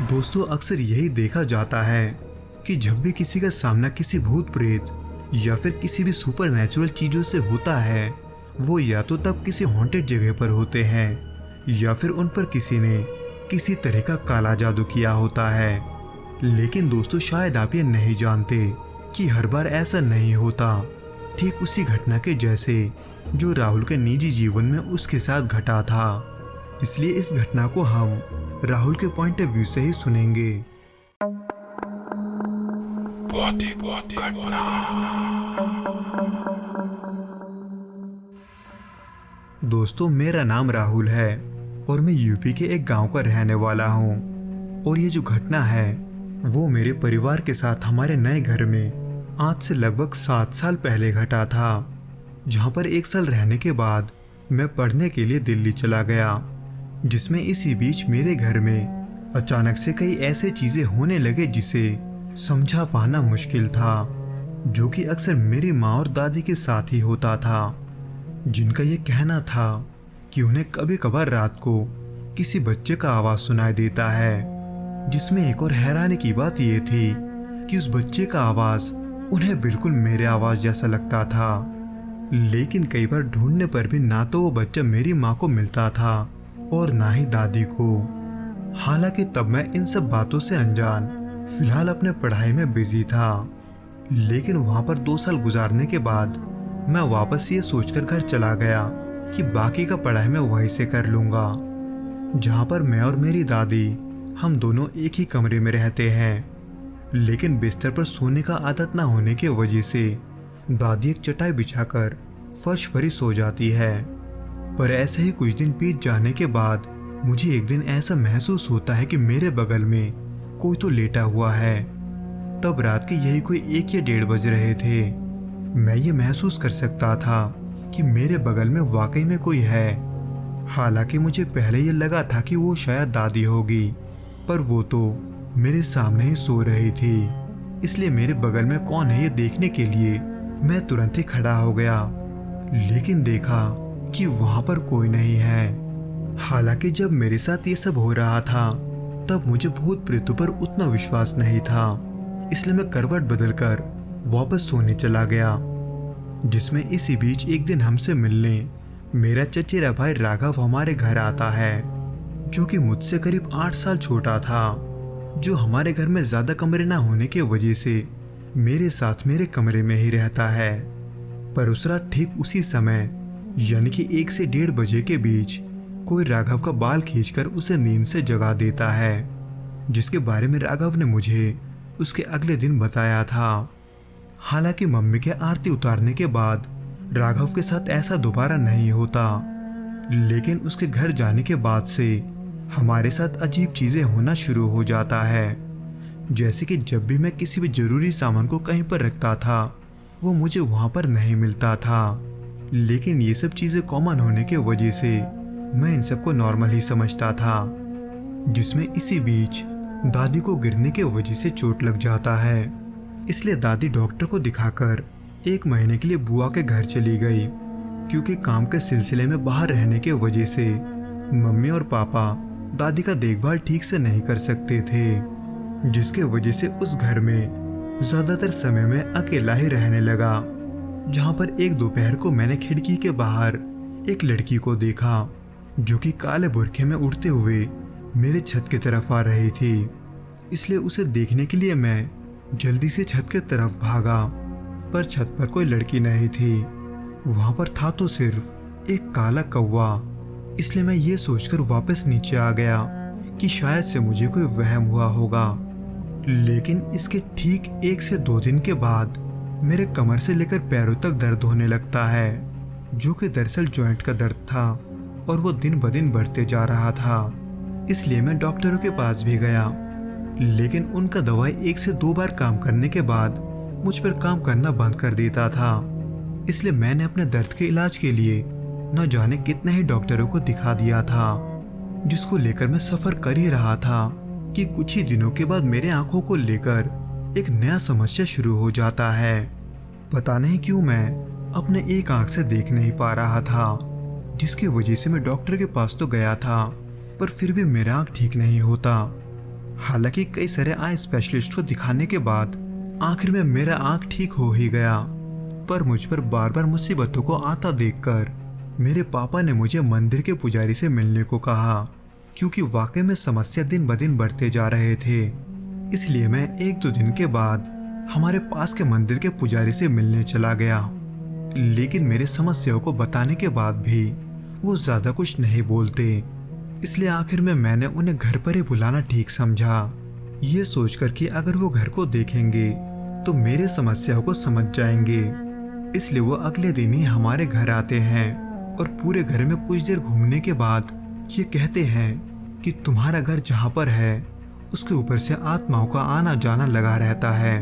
दोस्तों, अक्सर यही देखा जाता है कि जब भी किसी का सामना किसी भूत प्रेत या फिर किसी भी सुपर नेचुरल चीजों से होता है, वो या तो तब किसी हॉन्टेड जगह पर होते हैं या फिर उन पर किसी ने किसी तरह का काला जादू किया होता है। लेकिन दोस्तों, शायद आप ये नहीं जानते कि हर बार ऐसा नहीं होता। ठीक उसी घटना के जैसे जो राहुल के निजी जीवन में उसके साथ घटा था। इसलिए इस घटना को हम राहुल के पॉइंट ऑफ व्यू से ही सुनेंगे। दोस्तों, मेरा नाम राहुल है और मैं यूपी के एक गांव का रहने वाला हूं। और ये जो घटना है वो मेरे परिवार के साथ हमारे नए घर में आज से लगभग 7 साल पहले घटा था, जहां पर 1 साल रहने के बाद मैं पढ़ने के लिए दिल्ली चला गया। जिसमें इसी बीच मेरे घर में अचानक से कई ऐसे चीजें होने लगे जिसे समझा पाना मुश्किल था, जो कि अक्सर मेरी माँ और दादी के साथ ही होता था, जिनका ये कहना था कि उन्हें कभी कभार रात को किसी बच्चे का आवाज सुनाई देता है। जिसमें एक और हैरानी की बात ये थी कि उस बच्चे का आवाज उन्हें बिल्कुल मेरे आवाज जैसा लगता था। लेकिन कई बार ढूंढने पर भी ना तो वो बच्चा मेरी माँ को मिलता था और ना ही दादी को। हालांकि तब मैं इन सब बातों से अनजान फिलहाल अपने पढ़ाई में बिजी था। लेकिन वहां पर 2 साल गुजारने के बाद मैं वापस ये सोचकर घर चला गया कि बाकी का पढ़ाई मैं वहीं से कर लूंगा, जहां पर मैं और मेरी दादी हम दोनों एक ही कमरे में रहते हैं। लेकिन बिस्तर पर सोने का आदत ना होने की वजह से दादी एक चटाई बिछाकर फर्श पर ही सो जाती है। पर ऐसे ही कुछ दिन बीत जाने के बाद मुझे एक दिन ऐसा महसूस होता है कि मेरे बगल में कोई तो लेटा हुआ है। तब रात के यही कोई 1 या 1:30 बज रहे थे। मैं ये महसूस कर सकता था कि मेरे बगल में वाकई में कोई है। हालांकि मुझे पहले ये लगा था कि वो शायद दादी होगी, पर वो तो मेरे सामने ही सो रही थी। इसलिए मेरे बगल में कौन है ये देखने के लिए मैं तुरंत ही खड़ा हो गया। लेकिन देखा कि वहां पर कोई नहीं है। हालांकि जब मेरे साथ ये सब हो रहा था तब मुझे भूत प्रेतों पर उतना विश्वास नहीं था, इसलिए मैं करवट बदलकर वापस सोने चला गया। जिसमें इसी बीच एक दिन हमसे मिलने मेरा चचेरा भाई राघव हमारे घर आता है, जो कि मुझसे करीब 8 साल छोटा था, जो हमारे घर में ज्यादा कमरे ना होने की वजह से मेरे साथ मेरे कमरे में ही रहता है। पर उस रात ठीक उसी समय यानी कि 1 से 1:30 बजे के बीच कोई राघव का बाल खींचकर उसे नींद से जगा देता है, जिसके बारे में राघव ने मुझे उसके अगले दिन बताया था। हालांकि मम्मी के आरती उतारने के बाद राघव के साथ ऐसा दोबारा नहीं होता, लेकिन उसके घर जाने के बाद से हमारे साथ अजीब चीजें होना शुरू हो जाता है। जैसे कि जब भी मैं किसी भी जरूरी सामान को कहीं पर रखता था वो मुझे वहां पर नहीं मिलता था। लेकिन ये सब चीजें कॉमन होने की वजह से मैं इन सबको नॉर्मल ही समझता था। जिसमें इसी बीच दादी को गिरने के वजह से चोट लग जाता है, इसलिए दादी डॉक्टर को दिखाकर 1 महीने के लिए बुआ के घर चली गई, क्योंकि काम के सिलसिले में बाहर रहने के वजह से मम्मी और पापा दादी का देखभाल ठीक से नहीं कर सकते थे, जिसके वजह से उस घर में ज्यादातर समय में अकेला ही रहने लगा। जहां पर एक दोपहर को मैंने खिड़की के बाहर एक लड़की को देखा, जो कि काले बुरखे में उड़ते हुए मेरे छत की तरफ आ रही थी। इसलिए उसे देखने के लिए मैं जल्दी से छत की तरफ भागा, पर छत पर कोई लड़की नहीं थी। वहां पर था तो सिर्फ एक काला कौवा। इसलिए मैं ये सोचकर वापस नीचे आ गया कि शायद से मुझे कोई वहम हुआ होगा। लेकिन इसके ठीक 1 से 2 दिन के बाद मेरे कमर से लेकर पैरों तक दर्द होने लगता है, जो कि दरअसल जॉइंट का दर्द था और वो दिन ब दिन बढ़ते जा रहा था। इसलिए मैं डॉक्टरों के पास भी गया, लेकिन उनका दवाई 1 से 2 बार काम करने के बाद मुझ पर काम करना बंद कर देता था। इसलिए मैंने अपने दर्द के इलाज के लिए न जाने कितने ही डॉक्टरों को दिखा दिया था, जिसको लेकर मैं सफर कर ही रहा था कि कुछ ही दिनों के बाद मेरे आंखों को लेकर एक नया समस्या शुरू हो जाता है। पता नहीं क्यों मैं अपने एक आंख से देख नहीं पा रहा था, जिसकी वजह से मैं डॉक्टर के पास तो गया था, पर फिर भी मेरा आंख ठीक नहीं होता। हालांकि कई सारे आई स्पेशलिस्ट को दिखाने के बाद आखिर में मेरा आंख ठीक हो ही गया, पर मुझ पर बार बार मुसीबतों को आता देखकर मेरे पापा ने मुझे मंदिर के पुजारी से मिलने को कहा, क्योंकि वाकई में समस्या दिन ब दिन बढ़ते जा रहे थे। इसलिए मैं 1-2 दिन के बाद हमारे पास के मंदिर के पुजारी से मिलने चला गया। लेकिन मेरे समस्याओं को बताने के बाद भी वो ज्यादा कुछ नहीं बोलते, इसलिए आखिर में मैंने उन्हें घर पर ही बुलाना ठीक समझा, ये सोचकर कि अगर वो घर को देखेंगे तो मेरे समस्याओं को समझ जाएंगे। इसलिए वो अगले दिन ही हमारे घर आते हैं और पूरे घर में कुछ देर घूमने के बाद ये कहते हैं कि तुम्हारा घर जहाँ पर है उसके ऊपर से आत्माओं का आना जाना लगा रहता है,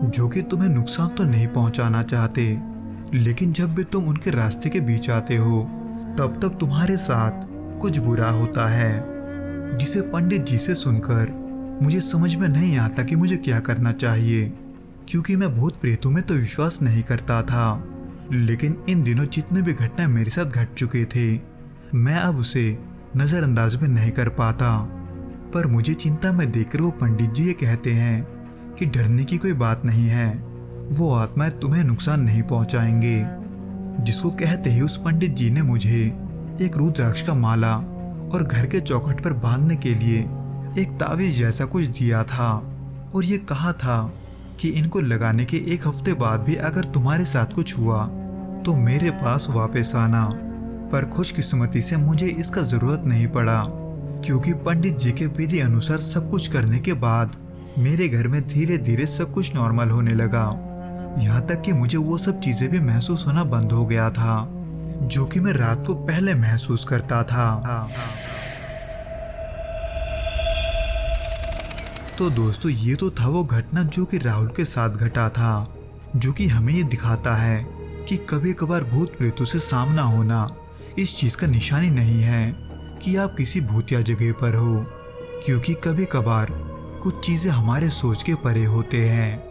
जो कि तुम्हें नुकसान तो नहीं पहुंचाना चाहते, लेकिन जब भी तुम उनके रास्ते के बीच आते हो तब तुम्हारे साथ कुछ बुरा होता है, जिसे पंडित जी से सुनकर मुझे समझ में नहीं आता कि मुझे क्या करना चाहिए, क्योंकि मैं भूत प्रेतों में तो विश्वास नहीं करता था। लेकिन इन दिनों जितने भी घटना मेरे साथ घट चुके थे मैं अब उसे नजरअंदाज में नहीं कर पाता। पर मुझे चिंता में देखकर वो पंडित जी ये कहते हैं कि डरने की कोई बात नहीं है, वो आत्माएं तुम्हें नुकसान नहीं पहुंचाएंगे। जिसको कहते ही उस पंडित जी ने मुझे एक रुद्राक्ष का माला और घर के चौखट पर बांधने के लिए एक तावीज जैसा कुछ दिया था और ये कहा था कि इनको लगाने के 1 हफ्ते बाद भी अगर तुम्हारे साथ कुछ हुआ तो मेरे पास वापस आना। पर खुशकिस्मती से मुझे इसका जरूरत नहीं पड़ा, क्योंकि पंडित जी के विधि अनुसार सब कुछ करने के बाद मेरे घर में धीरे धीरे सब कुछ नॉर्मल होने लगा। यहाँ तक कि मुझे वो सब चीजें भी महसूस होना बंद हो गया था जो कि मैं रात को पहले महसूस करता था। तो दोस्तों ये तो था वो घटना जो कि राहुल के साथ घटा था, जो कि हमें ये दिखाता है कि कभी कभार भूत प्रेतों से सामना होना इस चीज का निशानी नहीं है कि आप किसी भूतिया जगह पर हो, क्योंकि कभी कभार कुछ चीजें हमारे सोच के परे होते हैं।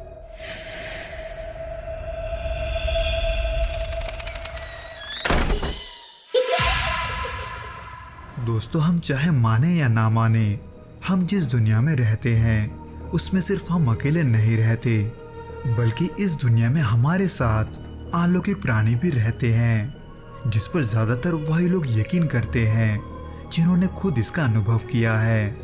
दोस्तों हम चाहे माने या ना माने, हम जिस दुनिया में रहते हैं उसमें सिर्फ हम अकेले नहीं रहते, बल्कि इस दुनिया में हमारे साथ अलौकिक प्राणी भी रहते हैं, जिस पर ज्यादातर वही लोग यकीन करते हैं जिन्होंने खुद इसका अनुभव किया है।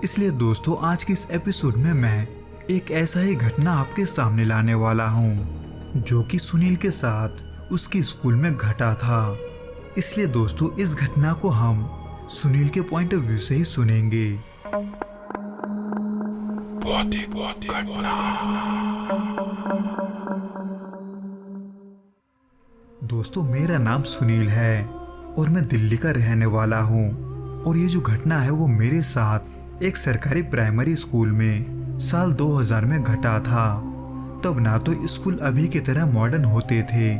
इसलिए दोस्तों आज के इस एपिसोड में मैं एक ऐसा ही घटना आपके सामने लाने वाला हूँ जो कि सुनील के साथ उसकी स्कूल में घटा था। इसलिए दोस्तों इस घटना को हम सुनील के पॉइंट ऑफ व्यू से ही सुनेंगे। दोस्तों मेरा नाम सुनील है और मैं दिल्ली का रहने वाला हूँ, और ये जो घटना है वो मेरे साथ एक सरकारी प्राइमरी स्कूल में साल 2000 में घटा था। तब ना तो स्कूल अभी की तरह मॉडर्न होते थे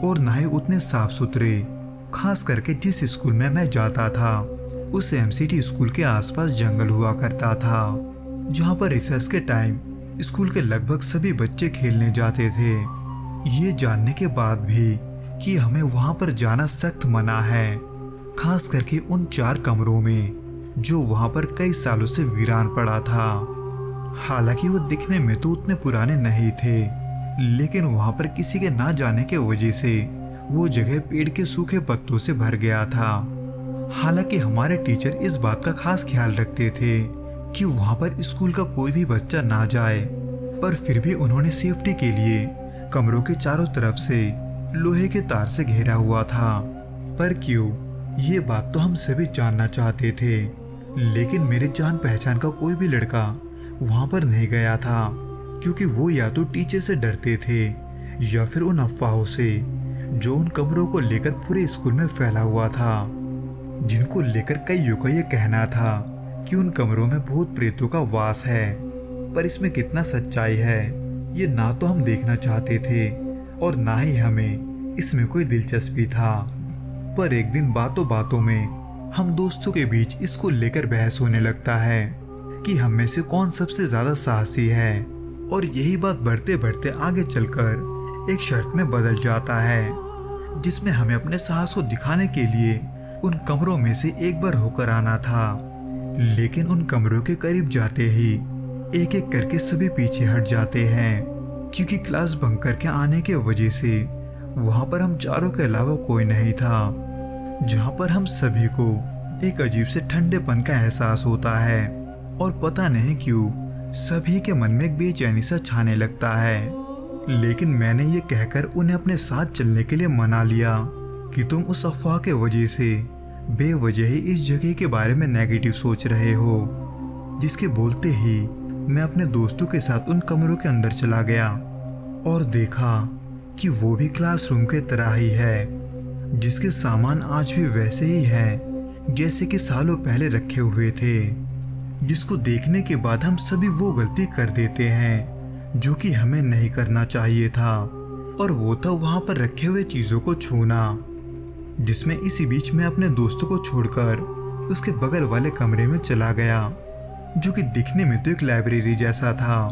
और ना ही उतने साफ सुथरे। खास करके जिस स्कूल में मैं जाता था उस एमसीटी स्कूल के आसपास जंगल हुआ करता था, जहाँ पर रिसेस के टाइम स्कूल के लगभग सभी बच्चे खेलने जाते थे। ये जानने के बाद भी कि हमें वहाँ पर जाना सख्त मना है, खास करके उन 4 कमरों में जो वहाँ पर कई सालों से वीरान पड़ा था। हालांकि वो दिखने में तो उतने पुराने नहीं थे, लेकिन वहाँ पर किसी के ना जाने के वजह से वो जगह पेड़ के सूखे पत्तों से भर गया था। हालांकि हमारे टीचर इस बात का खास ख्याल रखते थे कि वहाँ पर स्कूल का कोई भी बच्चा ना जाए, पर फिर भी उन्होंने सेफ्टी के लिए कमरों के चारों तरफ से लोहे के तार से घेरा हुआ था। पर क्यों, ये बात तो हम सभी जानना चाहते थे, लेकिन मेरे जान पहचान का कोई भी लड़का वहाँ पर नहीं गया था, क्योंकि वो या तो टीचर से डरते थे या फिर उन अफवाहों से जो उन कमरों को लेकर पूरे स्कूल में फैला हुआ था, जिनको लेकर कईयों का ये कहना था कि उन कमरों में भूत प्रेतों का वास है। पर इसमें कितना सच्चाई है ये ना तो हम देखना चाहते थे और ना ही हमें इसमें कोई दिलचस्पी था। पर एक दिन बातों बातों में हम दोस्तों के बीच इसको लेकर बहस होने लगता है कि हम में से कौन सबसे ज्यादा साहसी है, और यही बात बढ़ते बढ़ते आगे चलकर एक शर्त में बदल जाता है, जिसमें हमें अपने साहस को दिखाने के लिए उन कमरों में से एक बार होकर आना था। लेकिन उन कमरों के करीब जाते ही एक एक करके सभी पीछे हट जाते हैं, क्योंकि क्लास बंक करके आने के वजह से वहां पर हम चारों के अलावा कोई नहीं था, जहां पर हम सभी को एक अजीब से ठंडेपन का एहसास होता है और पता नहीं क्यों सभी के मन में एक बेचैनी सा छाने लगता है। लेकिन मैंने ये कहकर उन्हें अपने साथ चलने के लिए मना लिया कि तुम उस अफवाह के वजह से बेवजह ही इस जगह के बारे में नेगेटिव सोच रहे हो। जिसके बोलते ही मैं अपने दोस्तों के साथ उन कमरों के अंदर चला गया और देखा कि वो भी क्लासरूम के तरह ही है, जिसके सामान आज भी वैसे ही हैं जैसे कि सालों पहले रखे हुए थे। जिसको देखने के बाद हम सभी वो गलती कर देते हैं जो कि हमें नहीं करना चाहिए था, और वो था वहां पर रखे हुए चीजों को छूना। जिसमें इसी बीच मैं अपने दोस्तों को छोड़कर उसके बगल वाले कमरे में चला गया, जो कि दिखने में तो एक लाइब्रेरी जैसा था,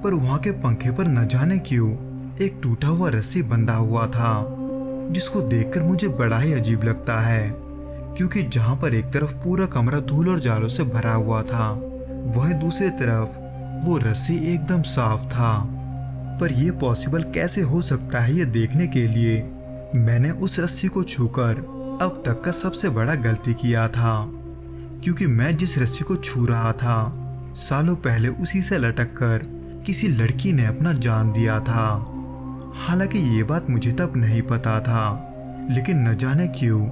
पर वहां के पंखे पर न जाने क्यों एक टूटा हुआ रस्सी बंधा हुआ था, जिसको देखकर मुझे बड़ा ही अजीब लगता है, क्योंकि जहां पर एक तरफ पूरा कमरा धूल और जालों से भरा हुआ था, वहीं दूसरी तरफ वो रस्सी एकदम साफ था। पर यह पॉसिबल कैसे हो सकता है, ये देखने के लिए मैंने उस रस्सी को छूकर अब तक का सबसे बड़ा गलती किया था, क्योंकि मैं जिस रस्सी को छू रहा था सालों पहले उसी से लटक कर किसी लड़की ने अपना जान दिया था। हालांकि ये बात मुझे तब नहीं पता था, लेकिन न जाने क्यों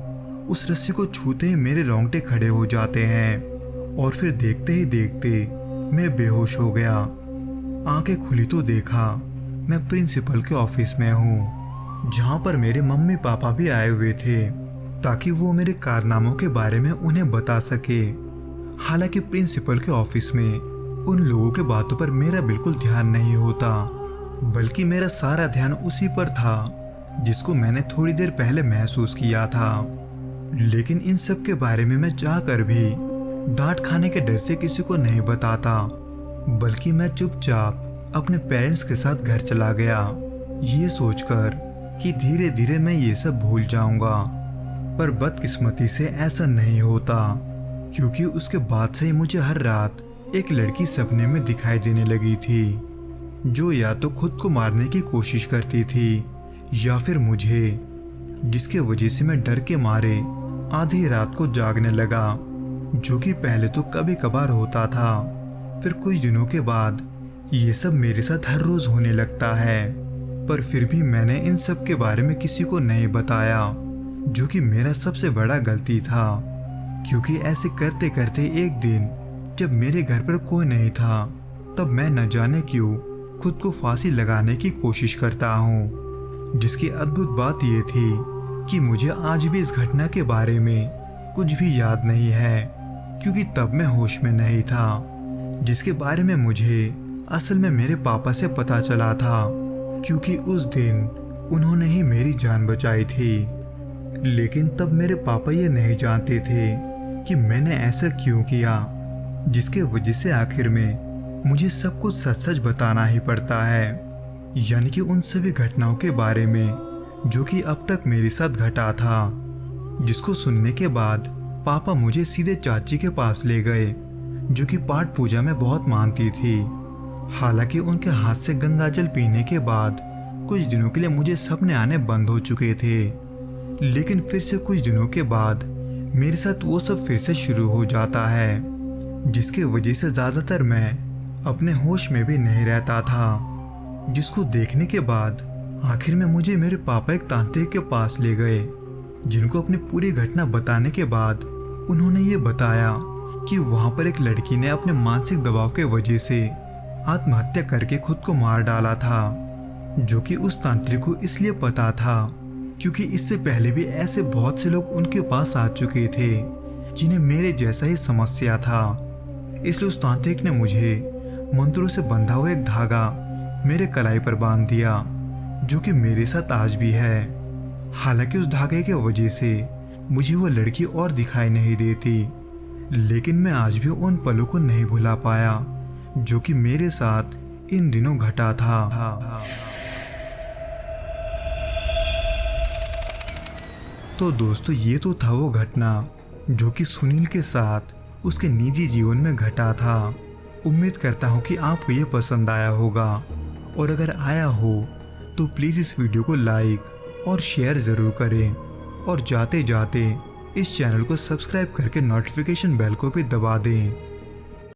उस रस्सी को छूते ही मेरे रोंगटे खड़े हो जाते हैं और फिर देखते ही देखते मैं बेहोश हो गया। आंखें खुली तो देखा मैं प्रिंसिपल के ऑफिस में हूँ, जहाँ पर मेरे मम्मी पापा भी आए हुए थे ताकि वो मेरे कारनामों के बारे में उन्हें बता सके। हालांकि प्रिंसिपल के ऑफिस में उन लोगों के बातों पर मेरा बिल्कुल ध्यान नहीं होता, बल्कि मेरा सारा ध्यान उसी पर था जिसको मैंने थोड़ी देर पहले महसूस किया था। लेकिन इन सब के बारे में मैं चाहकर भी डांट खाने के डर से किसी को नहीं बताता, बल्कि मैं चुपचाप अपने पेरेंट्स के साथ घर चला गया, ये सोचकर कि धीरे धीरे मैं ये सब भूल जाऊंगा। पर बदकिस्मती से ऐसा नहीं होता, क्योंकि उसके बाद से ही मुझे हर रात एक लड़की सपने में दिखाई देने लगी थी, जो या तो खुद को मारने की कोशिश करती थी या फिर मुझे, जिसके वजह से मैं डर के मारे आधी रात को जागने लगा, जो कि पहले तो कभी कभार होता था। फिर कुछ दिनों के बाद ये सब मेरे साथ हर रोज होने लगता है, पर फिर भी मैंने इन सब के बारे में किसी को नहीं बताया, जो कि मेरा सबसे बड़ा गलती था। क्योंकि ऐसे करते करते एक दिन जब मेरे घर पर कोई नहीं था, तब मैं न जाने क्यों खुद को फांसी लगाने की कोशिश करता हूँ। जिसकी अद्भुत बात यह थी कि मुझे आज भी इस घटना के बारे में कुछ भी याद नहीं है, क्योंकि तब मैं होश में नहीं था, जिसके बारे में मुझे असल में मेरे पापा से पता चला था, क्योंकि उस दिन उन्होंने ही मेरी जान बचाई थी। लेकिन तब मेरे पापा ये नहीं जानते थे कि मैंने ऐसा क्यों किया, जिसके वजह से आखिर में मुझे सब कुछ सच सच बताना ही पड़ता है, यानी कि उन सभी घटनाओं के बारे में जो कि अब तक मेरे साथ घटा था। जिसको सुनने के बाद पापा मुझे सीधे चाची के पास ले गए, जो कि पाठ पूजा में बहुत मानती थी। हालांकि उनके हाथ से गंगाजल पीने के बाद कुछ दिनों के लिए मुझे सपने आने बंद हो चुके थे, लेकिन फिर से कुछ दिनों के बाद मेरे साथ वो सब फिर से शुरू हो जाता है, जिसके वजह से ज़्यादातर मैं अपने होश में भी नहीं रहता था। जिसको देखने के बाद आखिर में मुझे मेरे पापा एक तांत्रिक के पास ले गए, जिनको अपनी पूरी घटना बताने के बाद उन्होंने ये बताया कि वहाँ पर एक लड़की ने अपने मानसिक दबाव के वजह से आत्महत्या करके खुद को मार डाला था, जो कि उस तांत्रिक को इसलिए पता था क्योंकि इससे पहले भी ऐसे बहुत से लोग उनके पास आ चुके थे जिन्हें मेरे जैसा ही समस्या था। इसलिए उस तांत्रिक ने मुझे मंत्रों से बंधा हुआ एक धागा मेरे कलाई पर बांध दिया, जो कि मेरे साथ आज भी है। हालांकि उस धागे के वजह से मुझे वो लड़की और दिखाई नहीं देती, लेकिन मैं आज भी उन पलों को नहीं भुला पाया जो कि मेरे साथ इन दिनों घटा था। तो दोस्तों, ये तो था वो घटना जो कि सुनील के साथ उसके निजी जीवन में घटा था। उम्मीद करता हूँ कि आपको ये पसंद आया होगा, और अगर आया हो तो प्लीज़ इस वीडियो को लाइक और शेयर ज़रूर करें, और जाते जाते इस चैनल को सब्सक्राइब करके नोटिफिकेशन बेल को भी दबा दें।